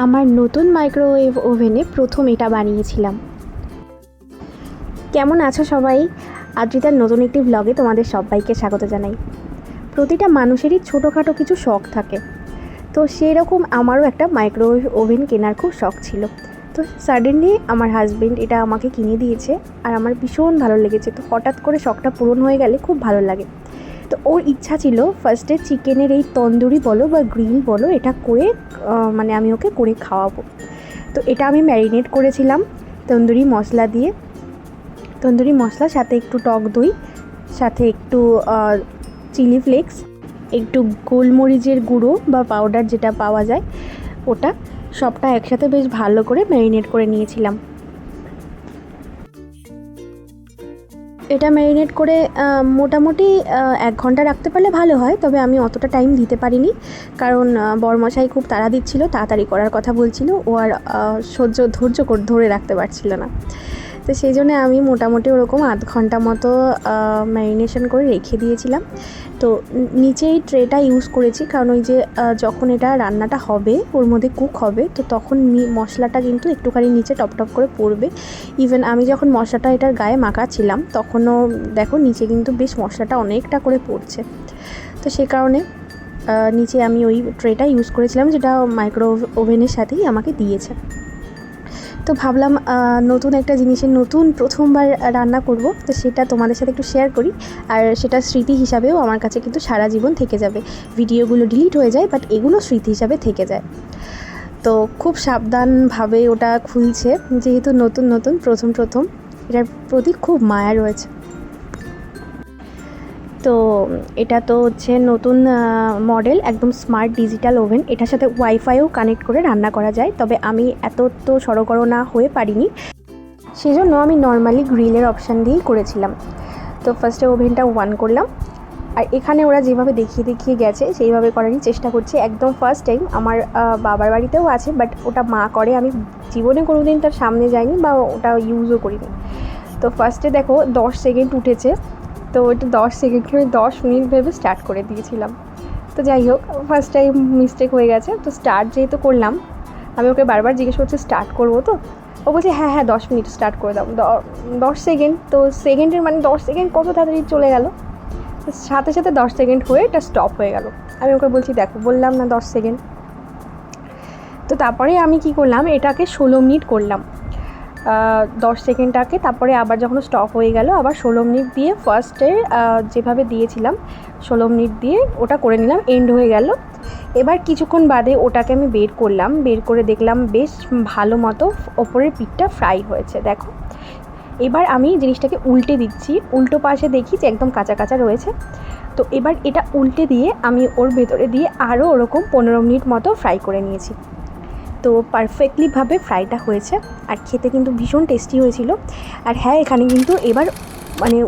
আমার নতুন মাইক্রোওয়েভ ওভেনে প্রথম এটা বানিয়েছিলাম। কেমন আছো সবাই? আদ্রিতার নতুন একটি ব্লগে তোমাদের সবাইকে স্বাগত জানাই। প্রতিটা মানুষেরই ছোটোখাটো কিছু শখ থাকে, তো সেই রকম আমারও একটা মাইক্রোওয়েভ ওভেন কেনার খুব শখ ছিল। তো সাডেনলি আমার হাজব্যান্ড এটা আমাকে কিনে দিয়েছে আর আমার ভীষণ ভালো লেগেছে। তো হঠাৎ করে শখটা পূরণ হয়ে গেলে খুব ভালো লাগে। তো ওর ইচ্ছা ছিল ফার্স্টে চিকেনের এই তন্দুরি বলো বা গ্রিল বলো এটা করে আমি ওকে করে খাওয়াবো। তো এটা আমি ম্যারিনেট করেছিলাম তন্দুরি মশলা দিয়ে, তন্দুরি মশলা সাথে একটু টক দই, সাথে একটু চিলি ফ্লেক্স, একটু গোলমরিচের গুঁড়ো বা পাউডার যেটা পাওয়া যায় ওটা, সবটা একসাথে বেশ ভালো করে ম্যারিনেট করে নিয়েছিলাম। এটা ম্যারিনেট করে মোটামুটি 1 ঘন্টা রাখতে পারলে ভালো হয়, তবে আমি অতটা টাইম দিতে পারিনি, কারণ বরমশাই খুব তাড়া দিচ্ছিল, তাড়াতাড়ি করার কথা বলছিল, ও আর ধৈর্য ধরে রাখতে পারছিল না। তো সেই জন্য আমি মোটামুটি ওরকম 1/2 ঘন্টা মতো ম্যারিনেশন করে রেখে দিয়েছিলাম। তো নিচে এই ট্রেটা ইউজ করেছি, কারণ ওই যে যখন এটা রান্নাটা হবে ওর মধ্যে কুক হবে, তো তখন মশলাটা কিন্তু একটুখানি নিচে টপ করে পড়বে। ইভেন আমি যখন মশলাটা এটার গায়ে মাখাচ্ছিলাম তখনও দেখো নিচে কিন্তু বেশ মশলাটা অনেকটা করে পড়ছে। তো সে কারণে নিচে আমি ওই ট্রেটা ইউজ করেছিলাম, যেটা মাইক্রো ওভেনের সাথেই আমাকে দিয়েছে। তো ভাবলাম নতুন একটা জিনিসের প্রথমবার রান্না করব, তো সেটা তোমাদের সাথে একটু শেয়ার করি, আর সেটা স্মৃতি হিসাবেও আমার কাছে কিন্তু সারা জীবন থেকে যাবে। ভিডিওগুলো ডিলিট হয়ে যায়, বাট এগুলো স্মৃতি হিসাবে থেকে যায়। তো খুব সাবধানভাবে ওটা খুলছে, যেহেতু নতুন প্রথম এটার প্রতি খুব মায়া রয়েছে। তো এটা তো হচ্ছে নতুন মডেল, একদম স্মার্ট ডিজিটাল ওভেন। এটার সাথে ওয়াইফাইও কানেক্ট করে রান্না করা যায়, তবে আমি এত তো সড়গড় না হয়ে পারিনি, সেজন্য আমি নর্মালি গ্রিলের অপশান দিয়েই করেছিলাম। তো ফার্স্টে ওভেনটা অন করলাম, আর এখানে ওরা যেভাবে দেখিয়ে গেছে সেইভাবে করারই চেষ্টা করছি। একদম ফার্স্ট টাইম আমার বাবার বাড়িতেও আছে, বাট ওটা মা করে, আমি জীবনে কোনোদিন তার সামনে যাইনি বা ওটা ইউজও করিনি। তো ফার্স্টে দেখো 10 সেকেন্ড উঠেছে, তো ওইটা 10 সেকেন্ডকে আমি 10 মিনিট ভেবে স্টার্ট করে দিয়েছিলাম। তো যাই হোক, ফার্স্ট টাইম মিস্টেক হয়ে গেছে। তো স্টার্ট যেহেতু করলাম, আমি ওকে বারবার জিজ্ঞেস করছি স্টার্ট করবো তো, ও বলছে হ্যাঁ 10 মিনিট স্টার্ট করে দাও। 10 সেকেন্ড, তো সেকেন্ডের 10 সেকেন্ড কত তাড়াতাড়ি চলে গেল। সাথে 10 সেকেন্ড হয়ে এটা স্টপ হয়ে গেল। আমি ওকে বলছি দেখো বললাম না 10 সেকেন্ড। তো তারপরে আমি কি করলাম, এটাকে 16 মিনিট করলাম, 10 সেকেন্ডটাকে, তারপরে আবার যখন স্টপ হয়ে গেল আবার 16 মিনিট দিয়ে ফার্স্টে যেভাবে দিয়েছিলাম 16 মিনিট দিয়ে ওটা করে নিলাম, এন্ড হয়ে গেল। এবার কিছুক্ষণ বাদে ওটাকে আমি বের করলাম, বের করে দেখলাম বেশ ভালো মতো ওপরের পিঠটা ফ্রাই হয়েছে। দেখো এবার আমি জিনিসটাকে উল্টে দিচ্ছি, উল্টো পাশে দেখি যে একদম কাঁচা রয়েছে। তো এবার এটা উল্টে দিয়ে আমি ওর ভেতরে দিয়ে আরও ওরকম 15 মিনিট মতো ফ্রাই করে নিয়েছি। তো পারফেক্টলিভাবে ফ্রাইটা হয়েছে, আর খেতে কিন্তু ভীষণ টেস্টি হয়েছিল। আর হ্যাঁ, এখানে কিন্তু এবার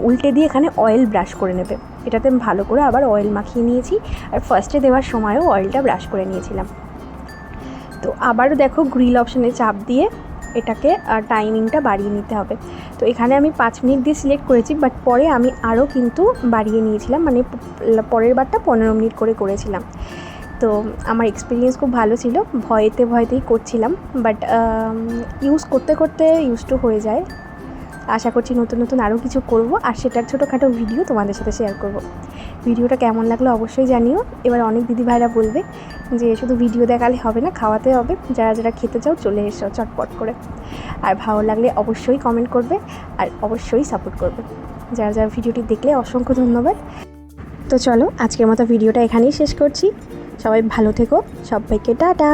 উল্টে দিয়ে এখানে অয়েল ব্রাশ করে নেবে, এটাতে ভালো করে আবার অয়েল মাখিয়ে নিয়েছি, আর ফার্স্টে দেওয়ার সময়ও অয়েলটা ব্রাশ করে নিয়েছিলাম। তো আবারও দেখো গ্রিল অপশানে চাপ দিয়ে এটাকে টাইমিংটা বাড়িয়ে নিতে হবে। তো এখানে আমি 5 মিনিট দিয়ে সিলেক্ট করেছি, বাট পরে আমি আরও কিন্তু বাড়িয়ে নিয়েছিলাম, পরের বারটা 15 মিনিট করে করেছিলাম। তো আমার এক্সপিরিয়েন্স খুব ভালো ছিল, ভয়েতেই করছিলাম, বাট ইউজ করতে ইউজ টু হয়ে যায়। আশা করছি নতুন আরও কিছু করব, আর সেটার ছোটোখাটো ভিডিও তোমাদের সাথে শেয়ার করব। ভিডিওটা কেমন লাগলো অবশ্যই জানিও। এবার অনেক দিদিভাইরা বলবে যে শুধু ভিডিও দেখালে হবে না, খাওয়াতে হবে, যারা খেতে চাও চলে এসো চটপট করে। আর ভালো লাগলে অবশ্যই কমেন্ট করবে, আর অবশ্যই সাপোর্ট করবে। যারা ভিডিওটি দেখলে অসংখ্য ধন্যবাদ। তো চলো আজকের মতো ভিডিওটা এখানেই শেষ করছি। সবাই ভালো থেকো, সবাইকে টাটা।